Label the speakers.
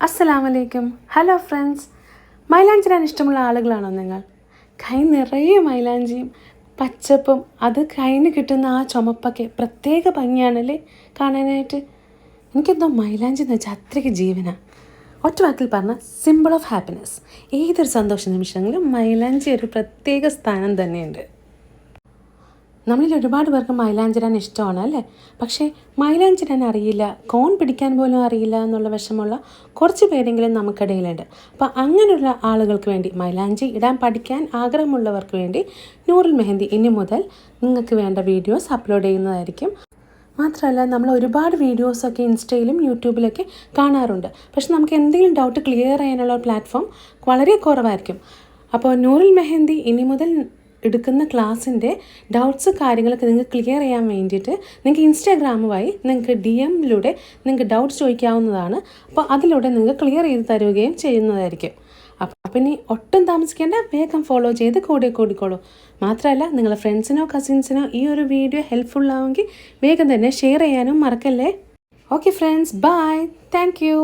Speaker 1: അസ്സലാമലൈക്കും. Hello friends. മൈലാഞ്ചി ഇടാൻ ഇഷ്ടമുള്ള ആളുകളാണോ നിങ്ങൾ? കൈ നിറയെ മൈലാഞ്ചിയും പച്ചപ്പും അത് കയ്യിൽ കിട്ടുന്ന ആ ചുമപ്പൊക്കെ പ്രത്യേക ഭംഗിയാണല്ലേ കാണാനായിട്ട്. എനിക്കെന്തോ മൈലാഞ്ചി എന്ന് വെച്ചാൽ അത്രയ്ക്ക് ജീവനാണ്. ഒറ്റ വാക്കിൽ പറഞ്ഞാൽ സിമ്പിൾ ഓഫ് ഹാപ്പിനെസ്. ഏതൊരു സന്തോഷ നിമിഷങ്ങളിലും മൈലാഞ്ചി ഒരു പ്രത്യേക സ്ഥാനം തന്നെയുണ്ട്. നമ്മളിൽ ഒരുപാട് പേർക്ക് മൈലാഞ്ചിടാൻ ഇഷ്ടമാണ് അല്ലേ? പക്ഷേ മൈലാഞ്ചിടാൻ അറിയില്ല, കോൺ പിടിക്കാൻ പോലും അറിയില്ല എന്നുള്ള വിഷമമുള്ള കുറച്ച് പേരെങ്കിലും നമുക്കിടയിലുണ്ട്. അപ്പോൾ അങ്ങനെയുള്ള ആളുകൾക്ക് വേണ്ടി, മൈലാഞ്ചി ഇടാൻ പഠിക്കാൻ ആഗ്രഹമുള്ളവർക്ക് വേണ്ടി നൂറുൽ മെഹന്തി ഇനി മുതൽ നിങ്ങൾക്ക് വേണ്ട വീഡിയോസ് അപ്ലോഡ് ചെയ്യുന്നതായിരിക്കും. മാത്രമല്ല, നമ്മൾ ഒരുപാട് വീഡിയോസൊക്കെ ഇൻസ്റ്റയിലും യൂട്യൂബിലൊക്കെ കാണാറുണ്ട്. പക്ഷെ നമുക്ക് എന്തെങ്കിലും ഡൗട്ട് ക്ലിയർ ചെയ്യാനുള്ള പ്ലാറ്റ്ഫോം വളരെ കുറവായിരിക്കും. അപ്പോൾ നൂറുൽ മെഹന്തി ഇനി മുതൽ എടുക്കുന്ന ക്ലാസ്സിൻ്റെ ഡൗട്ട്സ് കാര്യങ്ങളൊക്കെ നിങ്ങൾക്ക് ക്ലിയർ ചെയ്യാൻ വേണ്ടിയിട്ട് നിങ്ങൾക്ക് ഇൻസ്റ്റാഗ്രാം വഴി നിങ്ങൾക്ക് DM-ലൂടെ നിങ്ങൾക്ക് ഡൗട്ട്സ് ചോദിക്കാവുന്നതാണ്. അപ്പോൾ അതിലൂടെ നിങ്ങൾക്ക് ക്ലിയർ ചെയ്ത് തരുകയും ചെയ്യുന്നതായിരിക്കും. അപ്പം ഇനി ഒട്ടും താമസിക്കേണ്ട, വേഗം ഫോളോ ചെയ്ത് കൂടിക്കോളൂ. മാത്രമല്ല, നിങ്ങളുടെ ഫ്രണ്ട്സിനോ കസിൻസിനോ ഈ ഒരു വീഡിയോ ഹെൽപ്ഫുൾ ആവുമെങ്കിൽ വേഗം തന്നെ ഷെയർ ചെയ്യാനും മറക്കല്ലേ. Okay friends, bye. Thank U.